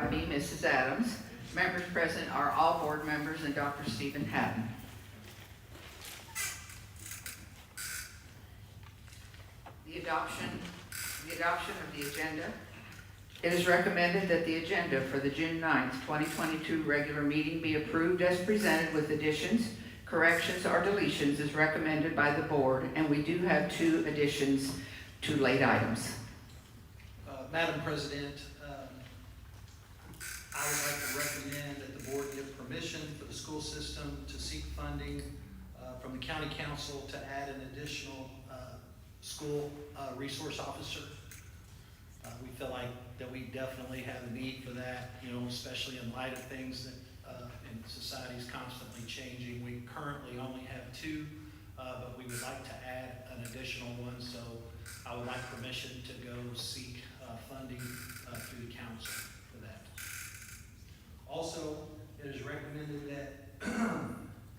Me, Mrs. Adams. Members present are all board members and Dr. Stephen Hatton. The adoption of the agenda. It is recommended that the agenda for the June 9th, 2022 regular meeting be approved as presented with additions, corrections, or deletions as recommended by the board, and we do have 2 additions to late items. Madam President, I would like to recommend that the board give permission for the school system to seek funding from the county council to add an additional school resource officer. We feel like that we definitely have a need for that, especially in light of things that and society is constantly changing. We currently only have 2, but we would like to add an additional one, so I would like permission to go seek funding through the council for that. Also, it is recommended that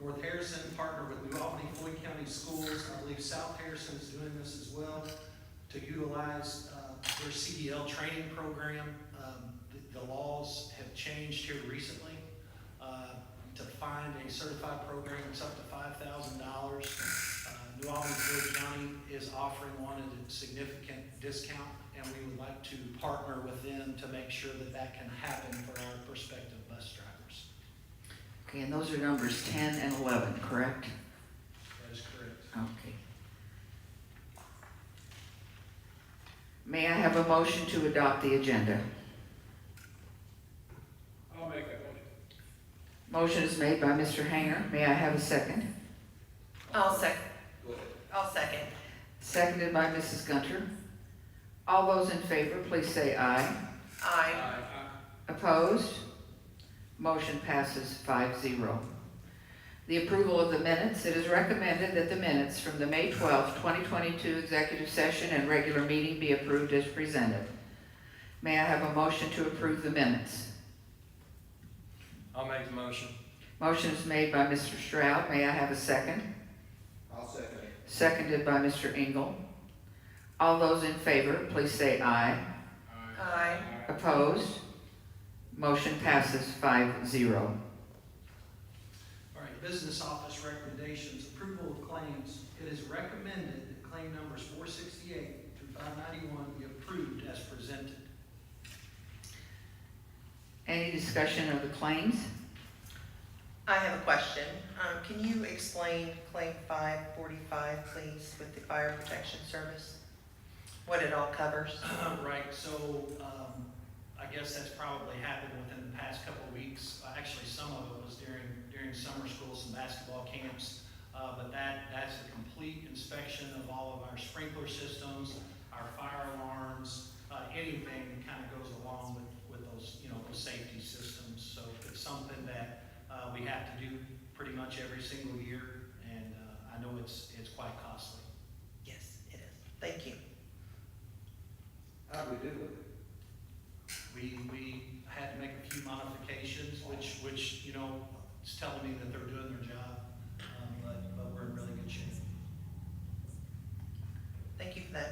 North Harrison partner with New Albany, Floyd County Schools. I believe South Harrison is doing this as well, to utilize their CDL training program. The laws have changed here recently. To find a certified program, it's up to $5,000. New Albany, Floyd County is offering one at a significant discount, and we would like to partner with them to make sure that that can happen for our prospective bus drivers. Okay, and those are numbers 10 and 11, correct? That is correct. Okay. May I have a motion to adopt the agenda? I'll make that motion. Motion is made by Mr. Hanger. May I have a second? I'll second. Go ahead. I'll second. Seconded by Mrs. Gunter. All those in favor, please say aye. Aye. Opposed? Motion passes 5-0. The approval of the minutes. It is recommended that the minutes from the May 12th, 2022 executive session and regular meeting be approved as presented. May I have a motion to approve the minutes? I'll make the motion. Motion is made by Mr. Stroud. May I have a second? I'll second it. Seconded by Mr. Engel. All those in favor, please say aye. Aye. Opposed? Motion passes 5-0. All right, business office recommendations, approval of claims. It is recommended that claim numbers 468 through 591 be approved as presented. Any discussion of the claims? I have a question. Can you explain claim 545, please, with the fire protection service? What it all covers? Right, so I guess that's probably happened within the past couple of weeks. Actually, some of it was during summer school, some basketball camps. But that's a complete inspection of all of our sprinkler systems, our fire alarms, anything that kind of goes along with those, those safety systems. So it's something that we have to do pretty much every single year, and I know it's quite costly. Yes, it is. Thank you. How do we do it? We had to make a few modifications, which is telling me that they're doing their job, but we're in really good shape. Thank you for that.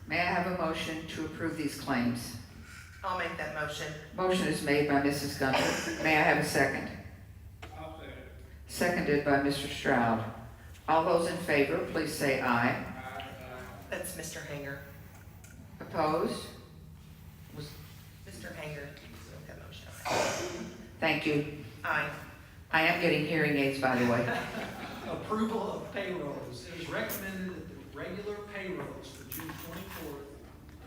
May I have a motion to approve these claims? I'll make that motion. Motion is made by Mrs. Gunter. May I have a second? I'll second it. Seconded by Mr. Stroud. All those in favor, please say aye. That's Mr. Hanger. Opposed? Mr. Hanger, make that motion. Thank you. Aye. I am getting hearing aids, by the way. Approval of payrolls. It is recommended that the regular payrolls for June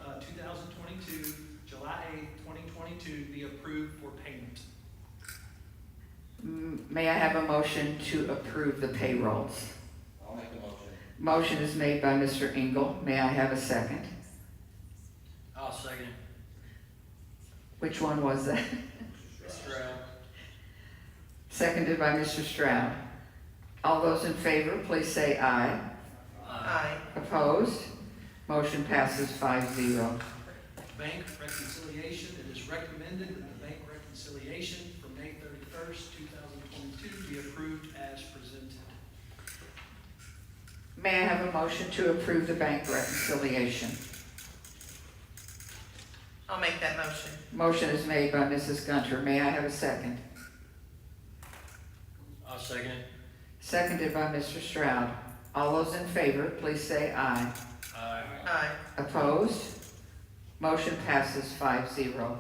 24th, 2022, July 8th, 2022 be approved for payment. May I have a motion to approve the payrolls? I'll make the motion. Motion is made by Mr. Engel. May I have a second? I'll second it. Which one was that? Stroud. Seconded by Mr. Stroud. All those in favor, please say aye. Aye. Opposed? Motion passes 5-0. Bank reconciliation. It is recommended that the bank reconciliation for May 31st, 2022 be approved as presented. May I have a motion to approve the bank reconciliation? I'll make that motion. Motion is made by Mrs. Gunter. May I have a second? I'll second it. Seconded by Mr. Stroud. All those in favor, please say aye. Aye. Aye. Opposed? Motion passes 5-0.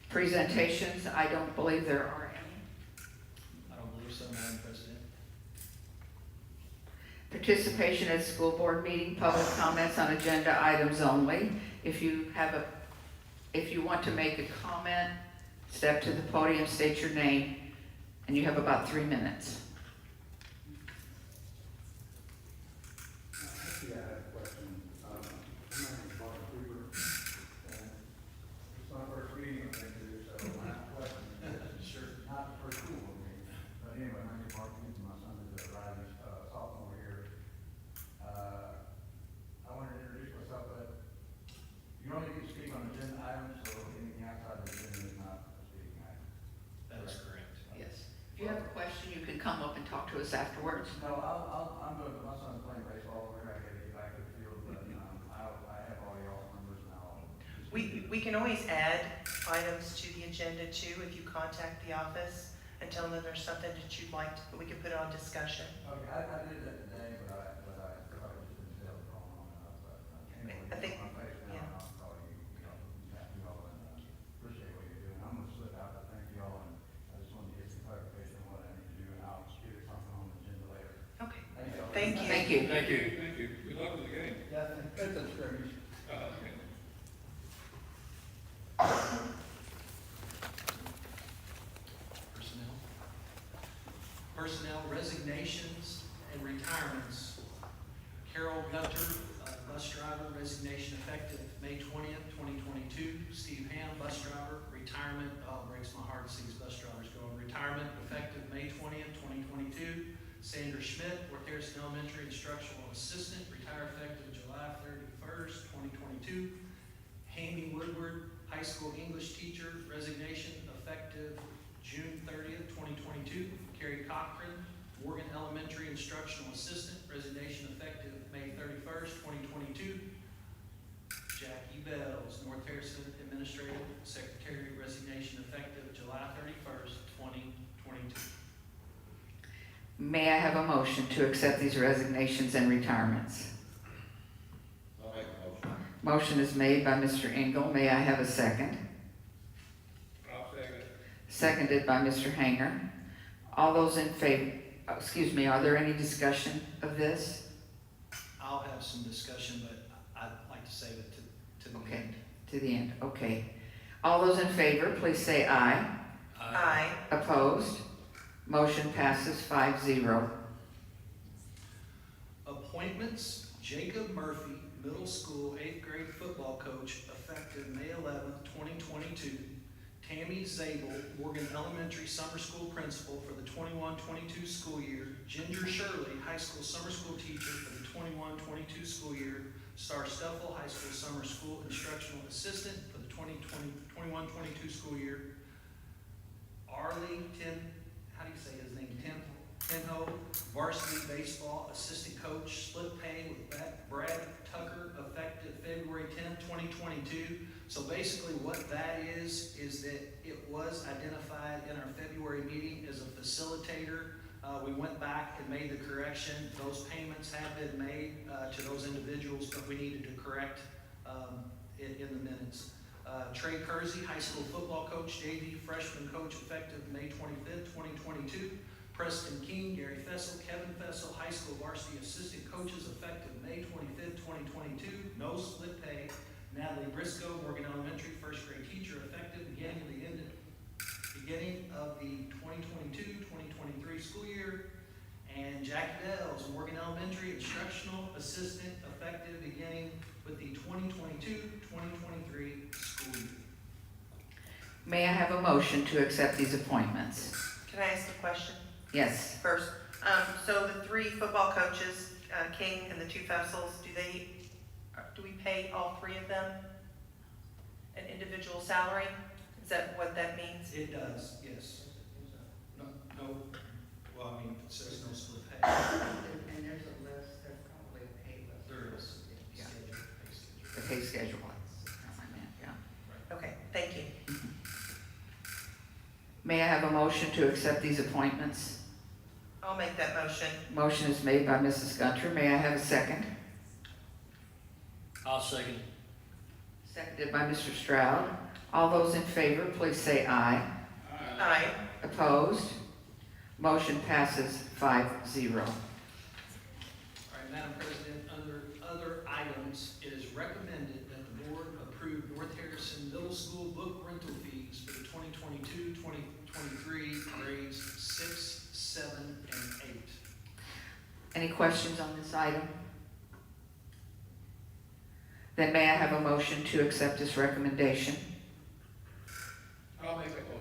Presentations, I don't believe there are any. I don't believe so, Madam President. Participation at school board meeting, public comments on agenda items only. If you want to make a comment, step to the podium, state your name, and you have about 3 minutes. Actually, I have a question. My name is Mark Weaver. It's my first meeting, I think it is, so I have a question. Sure. Not the first school board meeting, but anyway, my name is Mark Weaver. My son is a rising sophomore here. I wanted to introduce myself, but you only get to speak on agenda items, so anything outside the agenda is not a speaking item. That is correct. Yes. If you have a question, you can come up and talk to us afterwards. No, I'm good, my son's playing baseball, we're gonna get back to the field, but, I have all y'all's numbers now. We can always add items to the agenda too, if you contact the office and tell them there's something that you'd like to, we can put it on discussion. Okay, I did that today, but I probably just didn't tell it long enough, but anyway. I think- on face now, yeah. I'll call you, thank you all, and appreciate what you're doing. I'm gonna slip out, but thank you all, and I just wanted to get some clarification on what I need to do, and I'll get it something on the agenda later. Okay. Thank you all. Thank you. Thank you. Thank you. Thank you. Good luck with the game. Yeah, it's a scrimmage. Okay. Personnel resignations and retirements. Carol Gunter, bus driver, resignation effective May 20th, 2022. Steve Ham, bus driver, retirement, breaks my heart to see these bus drivers going. Retirement effective May 20th, 2022. Sandra Schmidt, North Harrison Elementary Instructional Assistant, retire effective July 31st, 2022. Hammy Woodward, high school English teacher, resignation effective June 30th, 2022. Carrie Cochran, Morgan Elementary Instructional Assistant, resignation effective May 31st, 2022. Jackie Bells, North Harrison Administrative Secretary, resignation effective July 31st, 2022. May I have a motion to accept these resignations and retirements? I'll make the motion. Motion is made by Mr. Engel. May I have a second? I'll second. Seconded by Mr. Hanger. All those in favor, are there any discussion of this? I'll have some discussion, but I'd like to save it to the Okay. end. To the end, okay. All those in favor, please say aye. Aye. Opposed? Motion passes 5-0. Appointments, Jacob Murphy, middle school 8th grade football coach, effective May 11th, 2022. Tammy Zabel, Morgan Elementary Summer School Principal for the 21-22 school year. Ginger Shirley, High School Summer School Teacher for the 21-22 school year. Star Stuffle, High School Summer School Instructional Assistant for the 21-22 school year. Arlie how do you say his name? Tenho, Varsity Baseball Assistant Coach, split pay with Brad Tucker, effective February 10th, 2022. So basically what that is that it was identified in our February meeting as a facilitator. We went back and made the correction. Those payments have been made to those individuals, but we needed to correct it in the minutes. Trey Kersey, high school football coach, JV freshman coach, effective May 25th, 2022. Preston King, Gary Fessel, Kevin Fessel, high school varsity assistant coaches, effective May 25th, 2022. No split pay. Natalie Briscoe, Morgan Elementary first grade teacher, effective beginning of the 2022-2023 school year. And Jackie Bells, Morgan Elementary instructional assistant, effective beginning with the 2022-2023 school year. May I have a motion to accept these appointments? Can I ask a question Yes. first? So the 3 football coaches, King and the 2 Fessels, do we pay all 3 of them an individual salary? Is that what that means? It does, yes. No, well, I mean, it says no split pay. And there's a list, there's probably a pay list. There is. Yeah, Schedule, pay schedule. the pay schedule, that's how I meant. May I have a motion to accept these appointments? I'll make that motion. Motion is made by Mrs. Gunter. May I have a second? I'll second. Seconded by Mr. Stroud. All those in favor, please say aye. Aye. Opposed? Motion passes 5-0. All right, Madam President, under other items, it is recommended that the board approve North Harrison Middle School book rental fees for the 2022-2023 grades 6, 7, and 8. Any questions on this item? Then may I have a motion to accept this recommendation? I'll make that motion.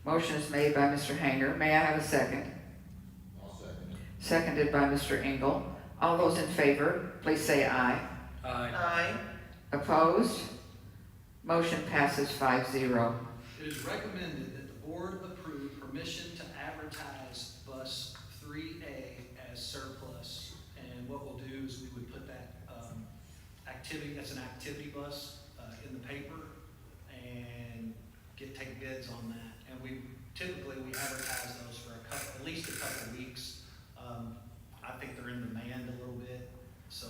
Motion is made by Mr. Hanger. May I have a second? I'll second it. Seconded by Mr. Engel. All those in favor, please say aye. Aye. Aye. Opposed? Motion passes 5-0. It is recommended that the board approve permission to advertise bus 3A as surplus. And what we'll do is we would put that activity, that's an activity bus, in the paper and take bids on that. And we advertise those for at least a couple of weeks. I think they're in demand a little bit, so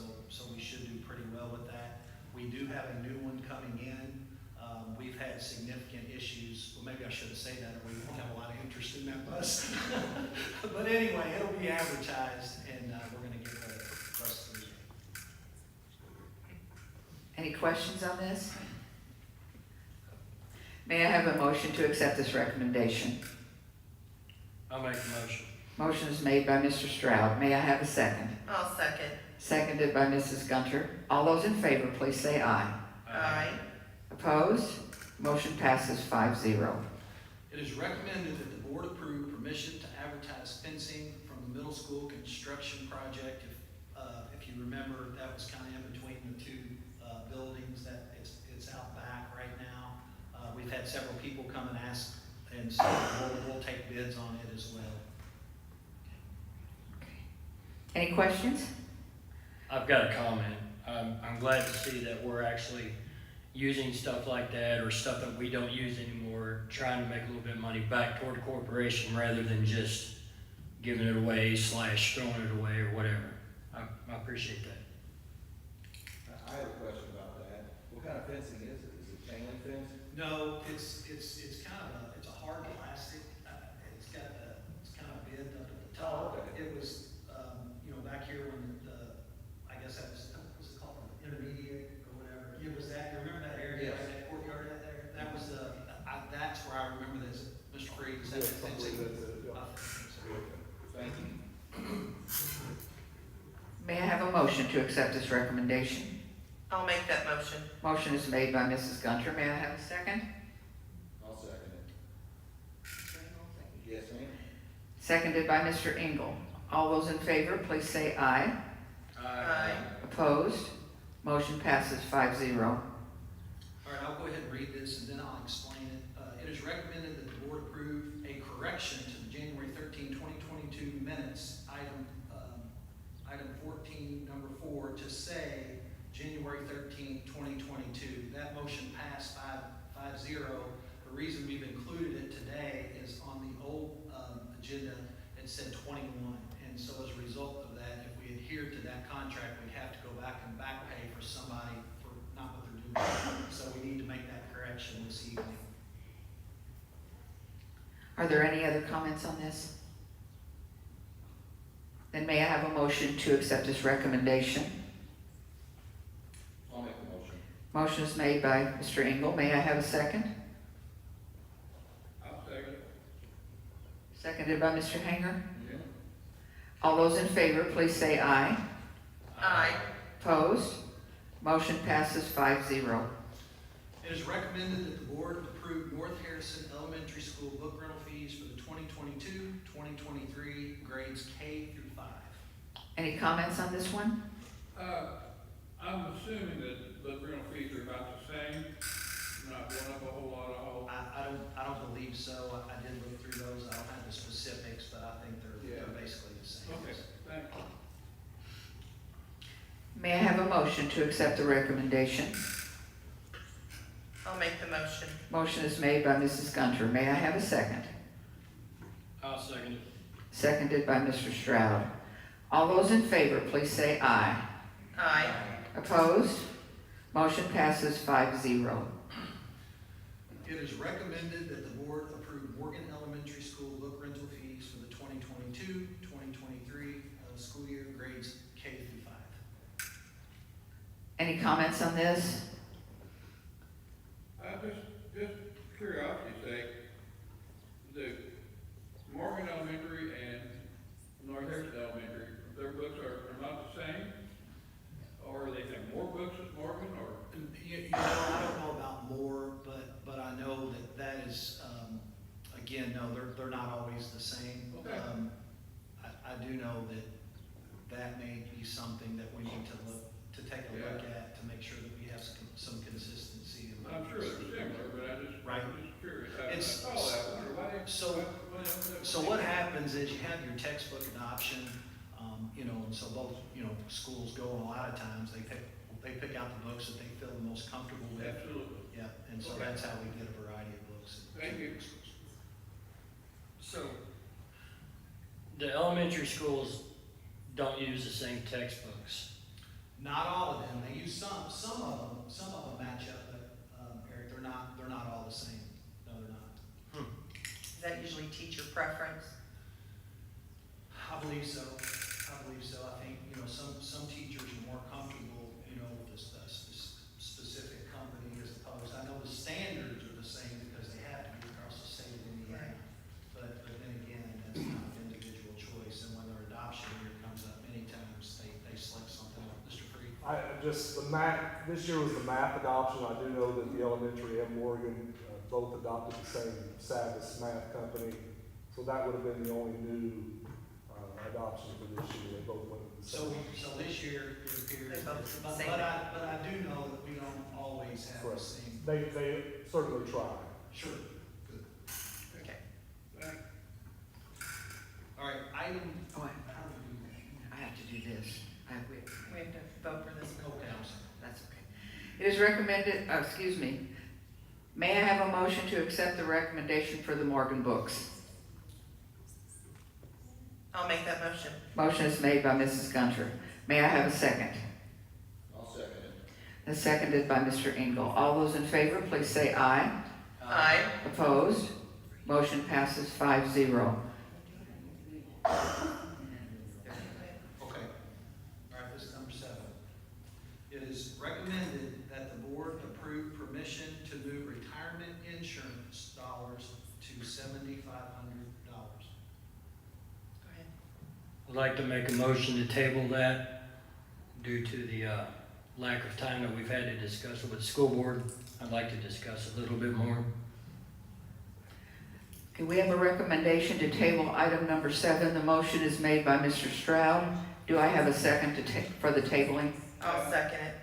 we should do pretty well with that. We do have a new one coming in. We've had significant issues. Well, maybe I shouldn't say that, or we won't have a lot of interest in that bus. But anyway, it'll be advertised, and we're gonna get the bus 3. Any questions on this? May I have a motion to accept this recommendation? I'll make the motion. Motion is made by Mr. Stroud. May I have a second? I'll second. Seconded by Mrs. Gunter. All those in favor, please say aye. Aye. Opposed? Motion passes 5-0. It is recommended that the board approve permission to advertise fencing from the middle school construction project. If you remember, that was kind of in between the two buildings, that it's out back right now. We've had several people come and ask, and so we'll take bids on it as well. Any questions? I've got a comment. I'm glad to see that we're actually using stuff like that, or stuff that we don't use anymore, trying to make a little bit of money back toward the corporation rather than just giving it away / throwing it away or whatever. I appreciate that. I have a question about that. What kind of fencing is it? Is it chain link fence? No, it's kind of it's a hard plastic. It's kind of bent up at the top. Oh, okay. It was back here when I guess that was it called the intermediate or whatever. It was that. You remember that area, Yes. that courtyard out there? That was that's where I remember this. Mr. Freed, is that Yes, the fencing? I believe that's it, yeah. I think so. Thank you. May I have a motion to accept this recommendation? I'll make that motion. Motion is made by Mrs. Gunter. May I have a second? I'll second it. Yes, ma'am. Seconded by Mr. Engel. All those in favor, please say aye. Aye. Opposed? Motion passes 5-0. All right, I'll go ahead and read this and then I'll explain it. It is recommended that the board approve a correction to the January 13, 2022 minutes, item 14, number 4, to say January 13, 2022. That motion passed 5-0. The reason we've included it today is on the old agenda, it said 21. And so as a result of that, if we adhere to that contract, we'd have to go back and back pay for somebody for not what they're doing. So we need to make that correction this evening. Are there any other comments on this? Then may I have a motion to accept this recommendation? I'll make the motion. Motion is made by Mr. Engel. May I have a second? I'll second. Seconded by Mr. Hanger. Yeah. All those in favor, please say aye. Aye. Opposed? Motion passes 5-0. It is recommended that the board approve North Harrison Elementary School book rental fees for the 2022-2023 grades K through 5. Any comments on this one? I'm assuming that the rental fees are about the same, not going up a whole lot of whole. I don't believe so. I did look through those. I don't have the specifics, but I think they're basically the same. Okay, thank you. May I have a motion to accept the recommendation? I'll make the motion. Motion is made by Mrs. Gunter. May I have a second? I'll second it. Seconded by Mr. Stroud. All those in favor, please say aye. Aye. Opposed? Motion passes 5-0. It is recommended that the board approve Morgan Elementary School book rental fees for the 2022-2023 school year, grades K through 5. Any comments on this? Just curiosity's sake, the Morgan Elementary and North Harrison Elementary, their books are not the same? Or they have more books at Morgan, or? You know, I don't know about more, but I know that is, again, no, they're not always the same. Okay. I do know that may be something that we need to take a look at, to make sure that we have some consistency. in what I'm sure we they're see. similar, but Right. I'm just curious. I It's- saw that, I wonder why. So what happens is you have your textbook adoption, you know, and so both, you know, schools go, and a lot of times they pick out the books that they feel the most comfortable with. Absolutely. Yeah, and so Okay. that's how we get a variety of books. Thank you. So, the elementary schools don't use the same textbooks. Not all of them, they use some of them match up, but, Eric, they're not all the same. No, they're not. Is that usually teacher preference? I believe so. I think, you know, some teachers are more comfortable, you know, with a specific company as opposed. I know the standards are the same because they have to be across the state of Indiana. But then again, that's not an individual choice, and when their adoption year comes up, many times they select something like Mr. Freed. The math, this year was the math adoption. I do know that the elementary and Morgan both adopted the same Savvis math company. So that would have been the only new adoption for this year. They both went with the So same. this year, it appears, They both but say I do know that we don't always have the Correct. same. They certainly try. Sure. Good. Okay. Thank All right, item, Oh, how do we do that? I have to do this. We have to vote for this one. Okay, I'm sorry. That's okay. It is recommended, may I have a motion to accept the recommendation for the Morgan books? I'll make that motion. Motion is made by Mrs. Gunter. May I have a second? I'll second it. And seconded by Mr. Engel. All those in favor, please say aye. Aye. Opposed? Motion passes 5-0. Okay. All right, this is number 7. It is recommended that the board approve permission to move retirement insurance dollars to $7,500. Go ahead. I'd like to make a motion to table that due to the lack of time that we've had to discuss it with the school board. I'd like to discuss it a little bit more. Okay, we have a recommendation to table item number 7. The motion is made by Mr. Stroud. Do I have a second for the tabling? I'll second it.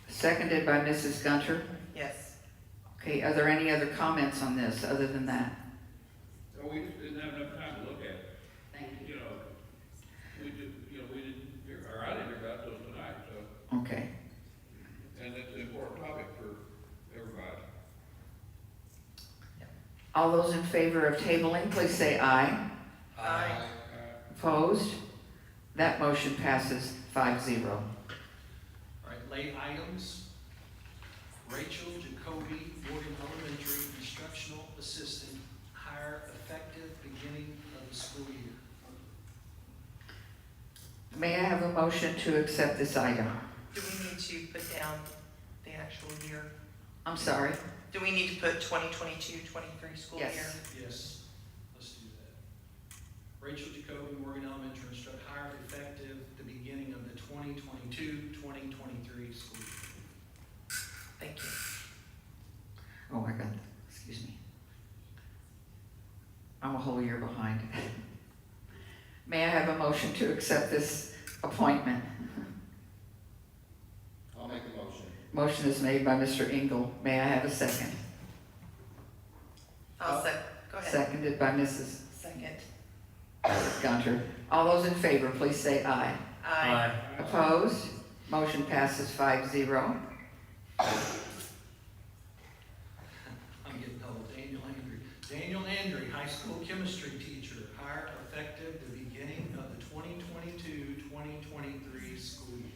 Seconded by Mrs. Gunter. Yes. Okay, are there any other comments on this other than that? you. We just didn't have enough time to look at it. Thank You know, we didn't hear, or I didn't hear about those tonight, so, Okay. and it's an important topic for everybody. All those in favor of tabling, please say aye. Aye. Opposed? That motion passes 5-0. All right, late items. Rachel Jacoby, Morgan Elementary Instructional Assistant, hire effective beginning of the school year. May I have a motion to accept this item? Do we need to put down the actual year? I'm sorry. Do we need to put 2022-23 school year? Yes. Yes, let's do that. Rachel Jacoby, Morgan Elementary Instructor, hire effective the beginning of the 2022-2023 school year. Thank you. Oh my God, excuse me. I'm a whole year behind. May I have a motion to accept this appointment? I'll make the motion. Motion is made by Mr. Engel. May I have a second? I'll go ahead. Seconded by Mrs. Second. Gunter. All those in favor, please say aye. Aye. Opposed? Motion passes 5-0. I'm getting old. Daniel Andrew, High school chemistry teacher, hire effective the beginning of the 2022-2023 school year.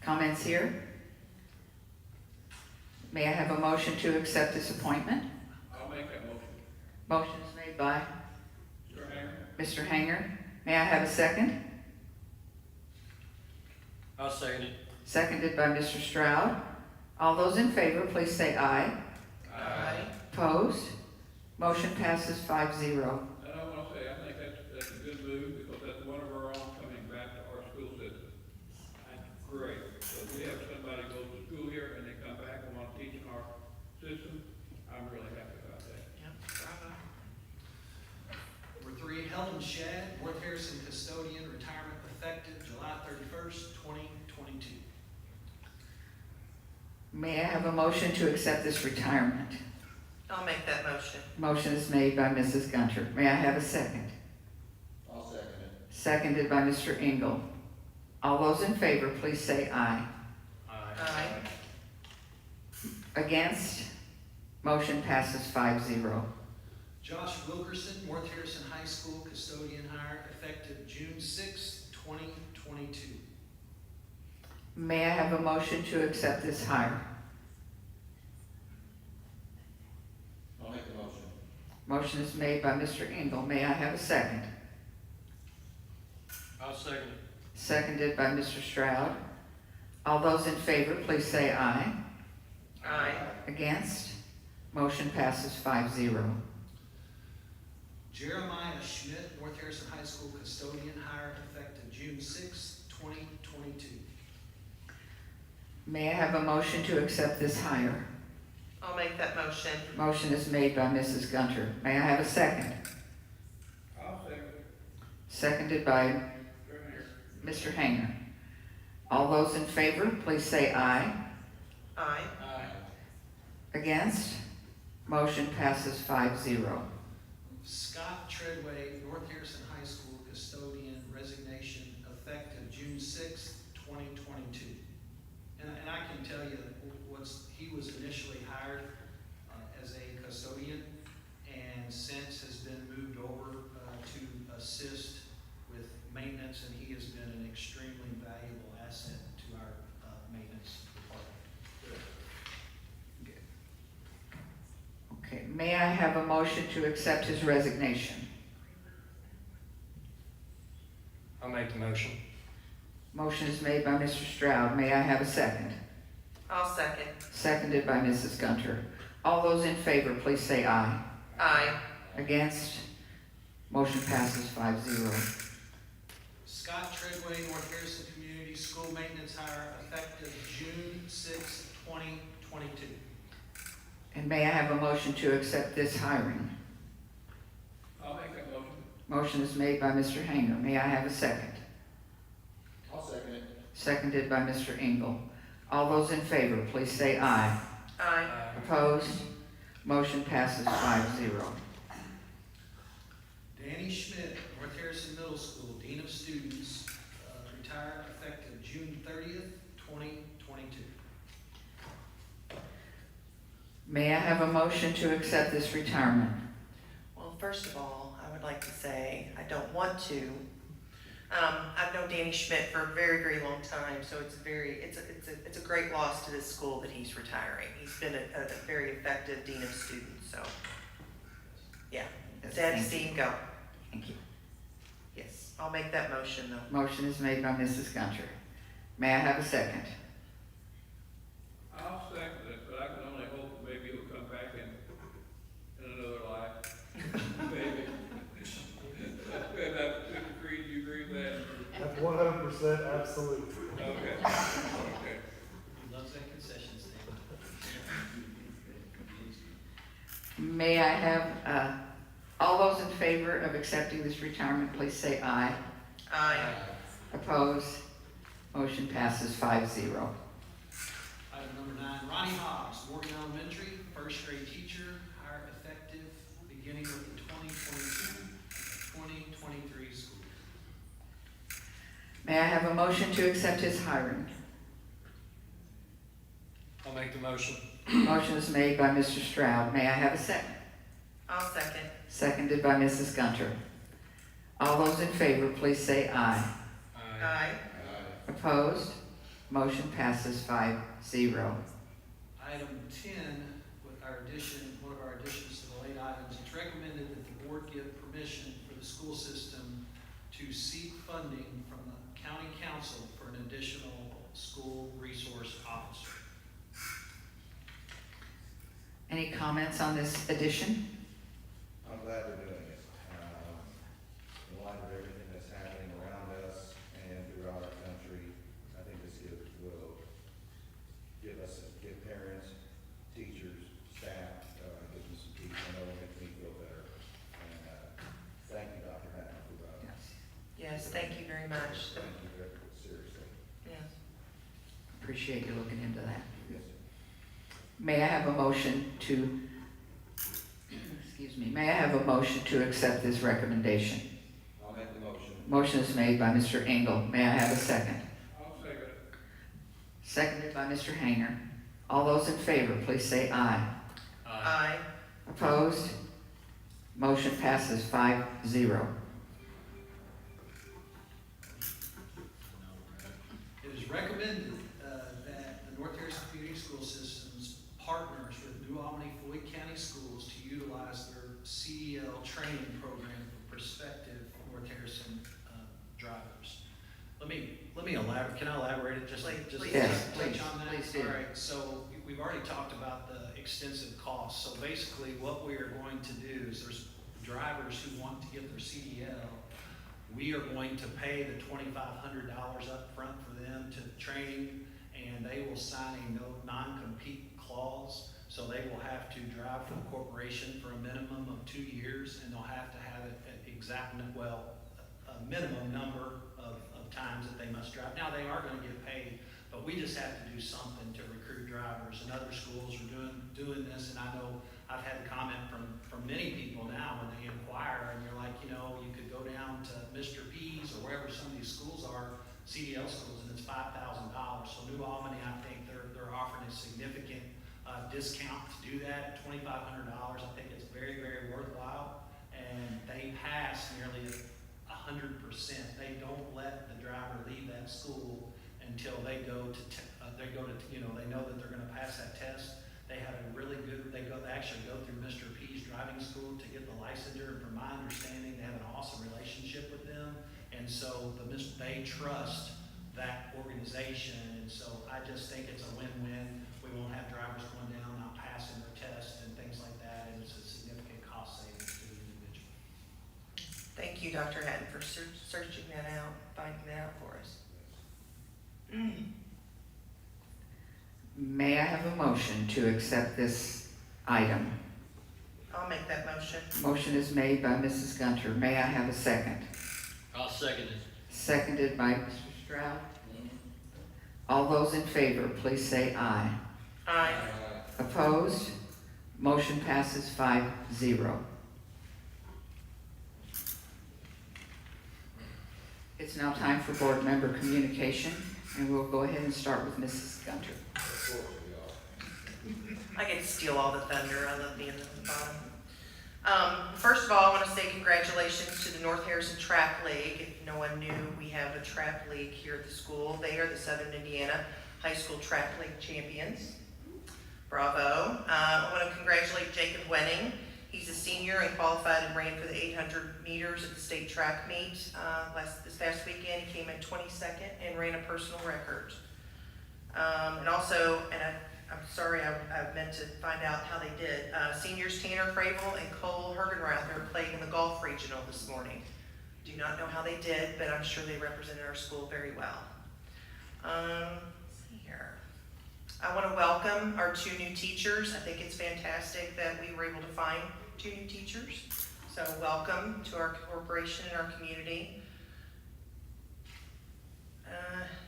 Comments here? May I have a motion to accept this appointment? I'll make that motion. Motion is made by Mr. Hanger? Mr. Hanger. May I have a second? I'll second it. Seconded by Mr. Stroud. All those in favor, please say aye. Opposed? Motion passes 5-0. And I want to say, I think that's a good move, because that's one of our own coming back to our school system. That's great. So if we have somebody goes to school here and they come back and want to teach in our system, I'm really happy about that. Number 3, Helen Shad, North Harrison custodian, retirement effective July 31st, 2022. May I have a motion to accept this retirement? I'll make that motion. Motion is made by Mrs. Gunter. May I have a second? I'll second it. Seconded by Mr. Engel. All those in favor, please say aye. Aye. Against? Motion passes 5-0. Josh Wilkerson, North Harrison High School custodian, hire effective June 6th, 2022. May I have a motion to accept this hire? I'll make the motion. Motion is made by Mr. Engel. May I have a second? I'll second it. Seconded by Mr. Stroud. All those in favor, please say aye. Aye. Against? Motion passes 5-0. Jeremiah Schmidt, North Harrison High School custodian, hire effective June 6th, 2022. May I have a motion to accept this hire? I'll make that motion. Motion is made by Mrs. Gunter. May I have a second? I'll second it. Seconded by Mr. Hanger? Mr. Hanger. All those in favor, please say aye. Aye. Against? Motion passes 5-0. Scott Treadway, North Harrison High School custodian, resignation effective June 6th, 2022. And I can tell you, he was initially hired as a custodian, and since has been moved over to assist with maintenance, and he has been an extremely valuable asset to our maintenance department. Okay, may I have a motion to accept his resignation? I'll make the motion. Motion is made by Mr. Stroud. May I have a second? I'll second. Seconded by Mrs. Gunter. All those in favor, please say aye. Aye. Against? Motion passes 5-0. Scott Treadway, North Harrison Community School maintenance hire effective June 6th, 2022. And may I have a motion to accept this hiring? I'll make that motion. Motion is made by Mr. Hanger. May I have a second? I'll second it. Seconded by Mr. Engel. All those in favor, please say aye. Aye. Opposed? Motion passes 5-0. Danny Schmidt, North Harrison Middle School, Dean of Students, retired effective June 30th, 2022. May I have a motion to accept this retirement? Well, first of all, I would like to say I don't want to. I've known Danny Schmidt for a very, very long time, so it's a great loss to this school that he's retiring. He's been a very effective dean of students, so yeah. Yes, Sad to thank see you. him go. Thank you. Yes, I'll make that motion though. Motion is made by Mrs. Gunter. May I have a second? I'll second it, but I can only hope that maybe he'll come back in another life. Maybe. About 2 to 3, do you agree with that? That's 100% absolute. Okay, okay. He loves that concession stand. May I have, all those in favor of accepting this retirement, please say aye. Aye. Opposed? Motion passes 5-0. Item number 9, Ronnie Hobbs, Morgan Elementary, first grade teacher, hire effective beginning with the 2022-2023 school. May I have a motion to accept his hiring? I'll make the motion. Motion is made by Mr. Stroud. May I have a second? I'll second. seconded by Mrs. Gunter. All those in favor, please say aye. Aye. Opposed? Motion passes 5-0. Item 10, with our addition, one of our additions to the late items, it's recommended that the board give permission for the school system to seek funding from the county council for an additional school resource officer. Any comments on this addition? I'm glad we're doing it. In light of everything that's happening around us and throughout our country, I think this will give parents, teachers, staff, give them some peace. I know it'll make me feel better. And, thank you, Dr. Hatton, for that. Yes, thank you very much. Thank you very seriously. Yes. Appreciate you looking into that. Yes, sir. May I have a motion to, may I have a motion to accept this recommendation? I'll make the motion. Motion is made by Mr. Engel. May I have a second? I'll second it. Seconded by Mr. Hayner. All those in favor, please say aye. Aye. Opposed? Motion passes 5-0. It is recommended that the North Harrison Community School Systems partners with New Albany Floyd County Schools to utilize their CDL training program for prospective North Harrison drivers. Let me elaborate. Can I elaborate it just Please. Yes, touch please, on that? please do. All right. So we've already talked about the extensive costs. So basically, what we are going to do is there's drivers who want to get their CDL. We are going to pay the $2,500 up front for them to training, and they will sign a no non-compete clause. So they will have to drive for the corporation for a minimum of 2 years, and they'll have to have it at a minimum number of times that they must drive. Now, they are gonna get paid, but we just have to do something to recruit drivers, and other schools are doing this, and I know I've had the comment from many people now when they inquire, and you're like, you could go down to Mr. P's or wherever some of these schools are, CDL schools, and it's $5,000. So New Albany, I think they're offering a significant discount to do that, $2,500. I think it's very, very worthwhile, and they pass nearly 100%. They don't let the driver leave that school until they they know that they're going to pass that test. They have a really good, they actually go through Mr. P's driving school to get the licensure, and from my understanding, they have an awesome relationship with them, and so they trust that organization, and so I just think it's a win-win. We won't have drivers going down, not passing their test and things like that, and it's a significant cost savings to the individual. Thank you, Dr. Hatton, for searching that out, finding that out for us. May I have a motion to accept this item? I'll make that motion. Motion is made by Mrs. Gunter. May I have a second? I'll second it. Seconded by Mr. Stroud. All those in favor, please say aye. Aye. Opposed? Motion passes 5-0. It's now time for board member communication, and we'll go ahead and start with Mrs. Gunter. Of course we are. I get to steal all the thunder. I love being at the bottom. First of all, I want to say congratulations to the North Harrison Track League. If no one knew, we have a track league here at the school. They are the Southern Indiana High School Track League champions. Bravo. I want to congratulate Jacob Wenning. He's a senior and qualified and ran for the 800 meters at the state track meet this past weekend. He came in 22nd and ran a personal record. And I'm sorry, I meant to find out how they did. Seniors Tanner Fravel and Cole Hergenrather played in the golf regional this morning. Do not know how they did, but I'm sure they represented our school very well. Let's see here. I want to welcome our 2 new teachers. I think it's fantastic that we were able to find 2 new teachers. So welcome to our corporation and our community.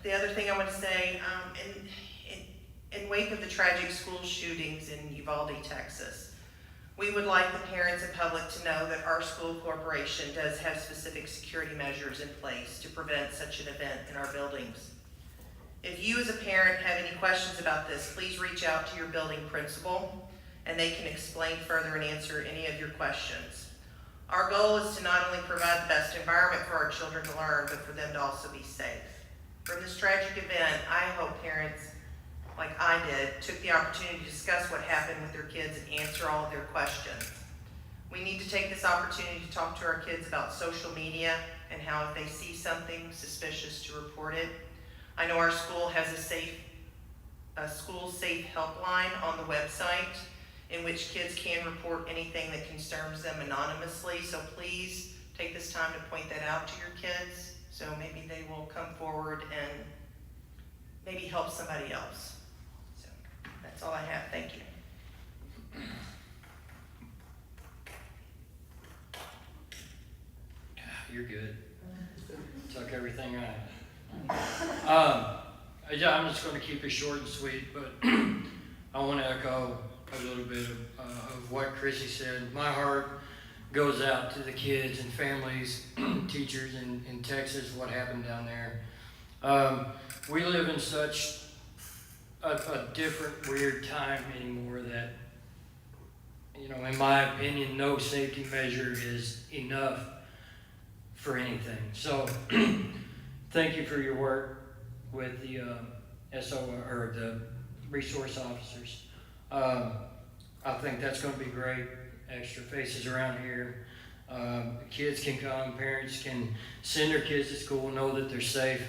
The other thing I want to say, in wake of the tragic school shootings in Uvalde, Texas, we would like the parents and public to know that our school corporation does have specific security measures in place to prevent such an event in our buildings. If you as a parent have any questions about this, please reach out to your building principal. and they can explain further and answer any of your questions. Our goal is to not only provide the best environment for our children to learn, but for them to also be safe. From this tragic event, I hope parents, like I did, took the opportunity to discuss what happened with their kids and answer all of their questions. We need to take this opportunity to talk to our kids about social media and how if they see something suspicious to report it. I know our school has a school safe helpline on the website in which kids can report anything that concerns them anonymously. So please take this time to point that out to your kids, so maybe they will come forward and maybe help somebody else. So that's all I have. Thank you. You're good. Took everything out. I'm just going to keep it short and sweet, but I want to echo a little bit of what Chrissy said. My heart goes out to the kids and families, teachers in Texas, what happened down there. We live in such a different, weird time anymore that, you know, in my opinion, no safety measure is enough for anything. So thank you for your work with the or the resource officers. I think that's going to be great. Extra faces around here. Kids can come, parents can send their kids to school, know that they're safe.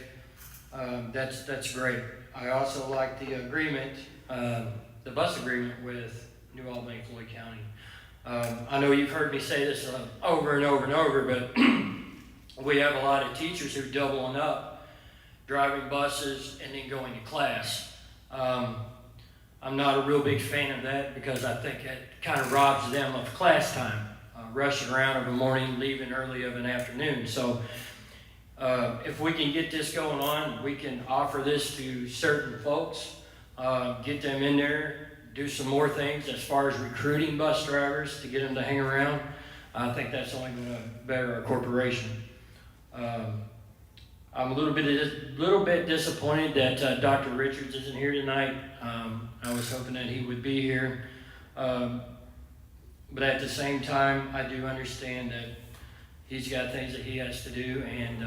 That's great. I also like the agreement, the bus agreement with New Albany, Floyd County. I know you've heard me say this over and over and over, but we have a lot of teachers who are doubling up, driving buses and then going to class. I'm not a real big fan of that because I think it kind of robs them of class time, rushing around of a morning, leaving early of an afternoon. So if we can get this going on, we can offer this to certain folks, get them in there, do some more things as far as recruiting bus drivers to get them to hang around. I think that's only going to better our corporation. I'm a little bit disappointed that Dr. Richards isn't here tonight. I was hoping that he would be here. But at the same time, I do understand that he's got things that he has to do, and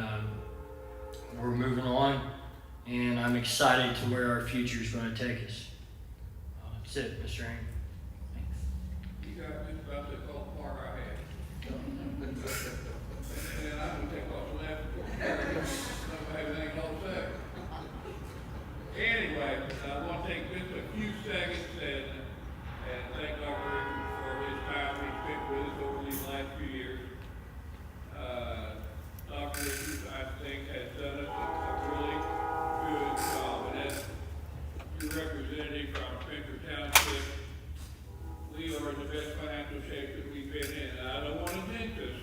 we're moving on. And I'm excited to where our future is going to take us. That's it, Mr. Aaron. You got just about the whole part I had. And I'm gonna take off the left. Don't have anything else to say. Anyway, I want to take just a few seconds and thank Dr. Richards for his time he spent with us over these last few years. Dr. Richards, I think, has done us a really good job, and as your representative from Spencer Township, we are in the best financial shape that we've been in. And I don't want to jinx us,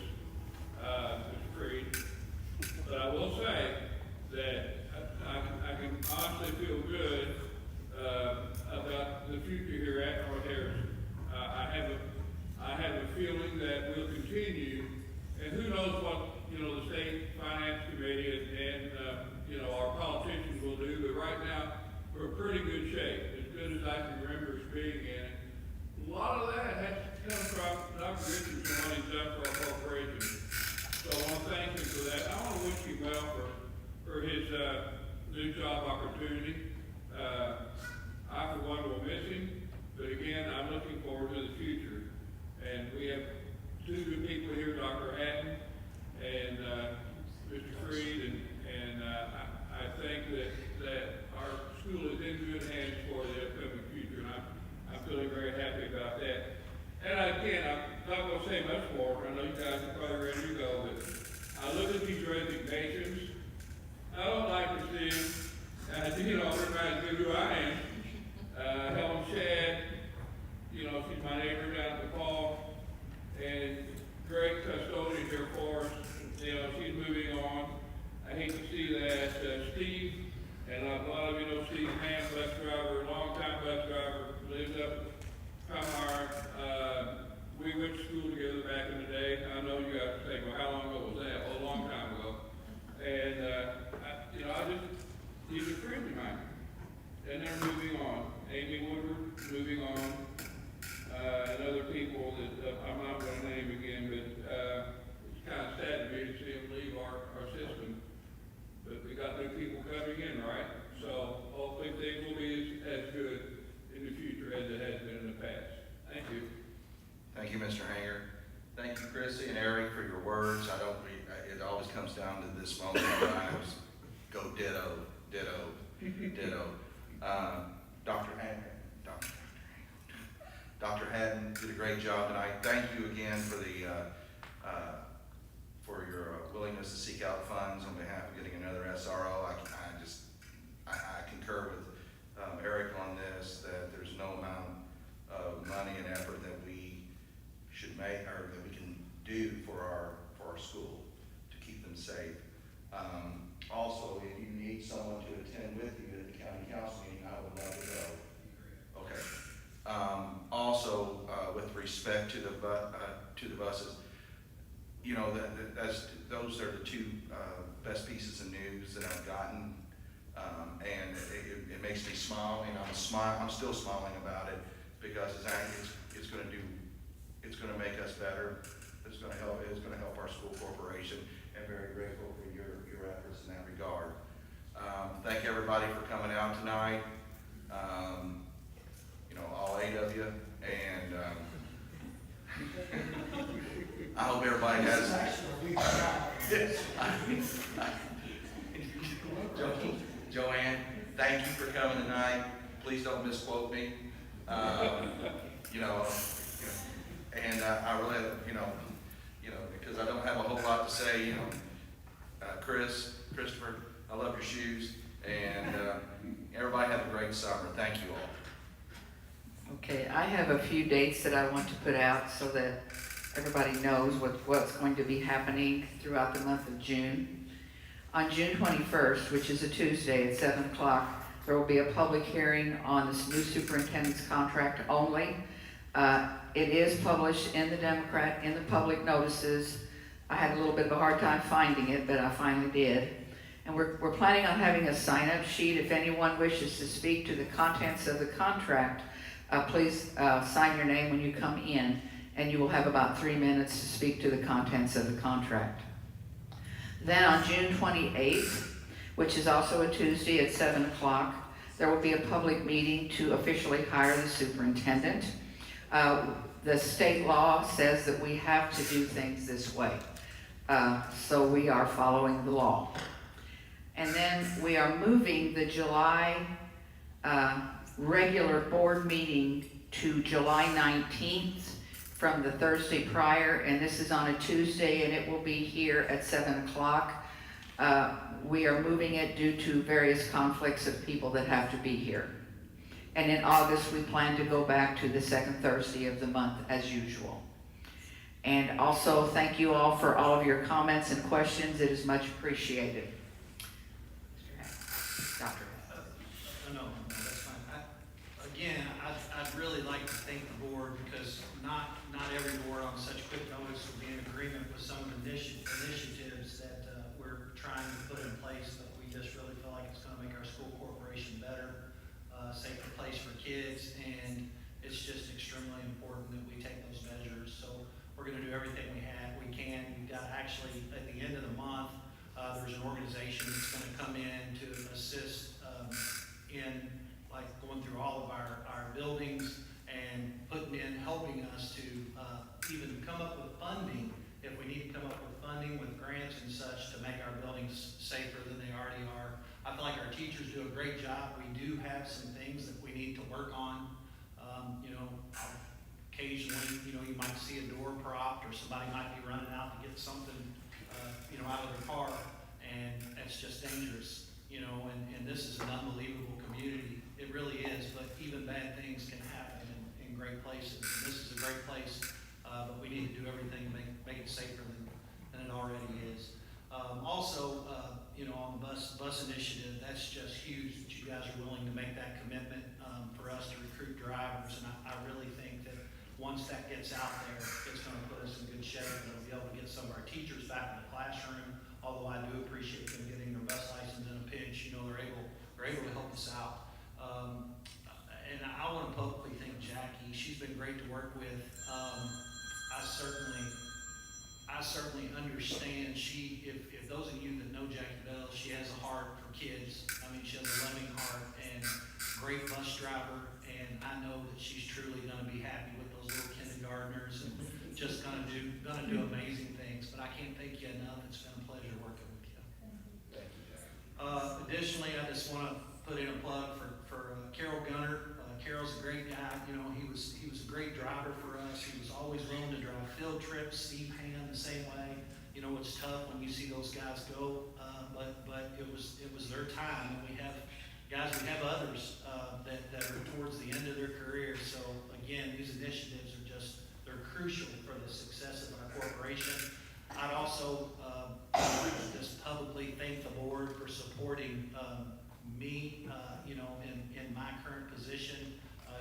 Mr. Creed, but I will say that I can honestly feel good about the future here at North Harrison. I have a feeling that we'll continue, and who knows what the state finance committee and our politicians will do. But right now we're in pretty good shape, as good as I can remember us being in. A lot of that has come from Dr. Richards and what he's done for our corporation. So I want to thank him for that. I want to wish him well for his new job opportunity. I, for one, will miss him, but again, I'm looking forward to the future. And we have two good people here, Dr. Hatton and Mr. Creed, and I think that our school is in good hands for the upcoming future, and I'm feeling very happy about that. And again, I'm not going to say much more. I know you guys are probably ready to go, but I look at these resignations. I don't like to see them. They're you, Mr. Hanger. Thank you, Chrissy and Eric, for your words. It always comes down to this moment where I always go ditto, ditto, ditto. Dr. Hanger, Dr. Hatton did a great job tonight. Thank you again for for your willingness to seek out funds on behalf of getting another SRO. I concur with Eric on this, that there's no amount of money and effort that we should make, or that we can do for our school to keep them safe. Also, if you need someone to attend with you at the county council meeting, I would love to go. Okay. Also, with respect to the buses, you know, those are the two best pieces of news that I've gotten, and it makes me smile, and I'm still smiling about it, because it's going to make us better. It's going to help our school corporation, and very grateful for your efforts in that regard. Thank everybody for coming out tonight. You know, all 8 of you, and I hope everybody has. Joanne, thank you for coming tonight. Please don't misquote me. You know, and I really, you know, because I don't have a whole lot to say. You know, Christopher, I love your shoes, and everybody have a great summer. Thank you all. Okay, I have a few dates that I want to put out so that everybody knows what's going to be happening throughout the month of June. On June 21st, which is a Tuesday at 7 o'clock, there will be a public hearing on this new superintendent's contract only. It is published in the Democrat, in the public notices. I had a little bit of a hard time finding it, but I finally did. And we're planning on having a sign-up sheet. If anyone wishes to speak to the contents of the contract, please sign your name when you come in, and you will have about 3 minutes to speak to the contents of the contract. Then on June 28th, which is also a Tuesday at 7 o'clock, there will be a public meeting to officially hire the superintendent. The state law says that we have to do things this way, so we are following the law. And then we are moving the July regular board meeting to July 19th from the Thursday prior, and this is on a Tuesday, and it will be here at 7 o'clock. We are moving it due to various conflicts of people that have to be here. And in August, we plan to go back to the second Thursday of the month as usual. And also, thank you all for all of your comments and questions. It is much appreciated. Dr. No, that's fine. I'd really like to thank the board, because not every board on such quick notice will be in agreement with some of the initiatives that we're trying to put in place, but we just really feel like it's going to make our school corporation better, safer place for kids, and it's just extremely important that we take those measures. So we're going to do everything we can. We've got, actually, at the end of the month, there's an organization that's going to come in to assist in like going through all of our buildings and helping us to even come up with funding, if we need to come up with funding with grants and such, to make our buildings safer than they already are. I feel like our teachers do a great job. We do have some things that we need to work on. You know, occasionally, you know, you might see a door propped, or somebody might be running out to get something, you know, out of their car, and that's just dangerous. You know, and this is an unbelievable community. It really is, but even bad things can happen in great places. And this is a great place, but we need to do everything to make it safer than it already is. Also, you know, on the bus initiative, that's just huge that you guys are willing to make that commitment for us to recruit drivers. And I really think that once that gets out there, it's going to put us in good shape, and we'll be able to get some of our teachers back in the classroom. Although I do appreciate them getting their bus license in a pinch, you know, they're able to help us out. And I want to publicly thank Jackie. She's been great to work with. I certainly understand. If those of you that know Jackie Bell, she has a heart for kids. I mean, she has a loving heart, and great bus driver. And I know that she's truly going to be happy with those little kindergartners and just want to put in a plug for Carol Gunner. Carol's a great guy, you know, he was a great driver for us. He was always willing to drive field trips. Steve Han, the same way. You know, it's tough when you see those guys go, but it was their time, and we have others that are towards the end of their career. So again, these initiatives they're crucial for the success of our corporation. I'd also just publicly thank the board for supporting me, you know, in my current position.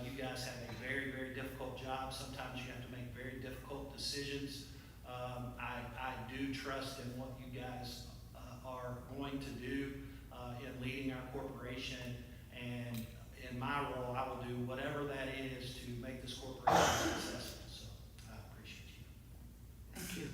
You guys have a very, very difficult job. Sometimes you have to make very difficult decisions. I do trust in what you guys are going to do in leading our corporation, and in my role, I will do whatever that is to make this corporation successful. So I appreciate you. Thank you.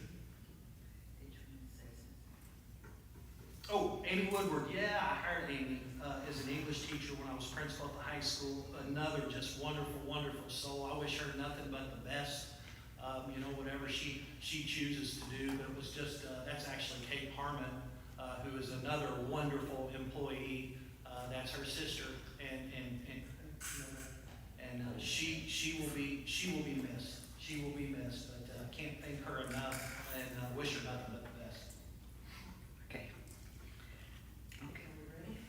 Oh, Amy Woodward, yeah, I hired Amy as an English teacher when I was principal at the high school. Another just wonderful, wonderful soul. I wish her nothing but the best. You know, whatever she chooses to do. But it was just, that's actually Kate Harmon, who is another wonderful employee. That's her sister, and she will be missed. She will be missed. But can't thank her enough, and wish her nothing but the best. Okay. Okay, we ready?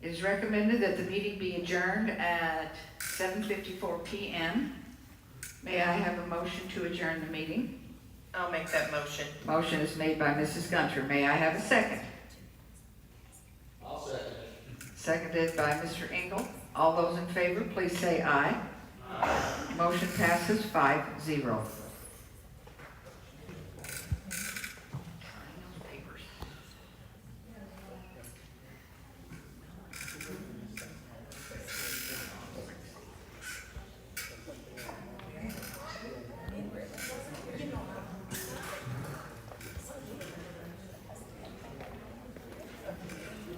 It is recommended that the meeting be adjourned at 7:54 p.m. May I have a motion to adjourn the meeting? I'll make that motion. Motion is made by Mrs. Gunter. May I have a second? I'll second it. Seconded by Mr. Engel. All those in favor, please say aye. Aye. Motion passes 5-0.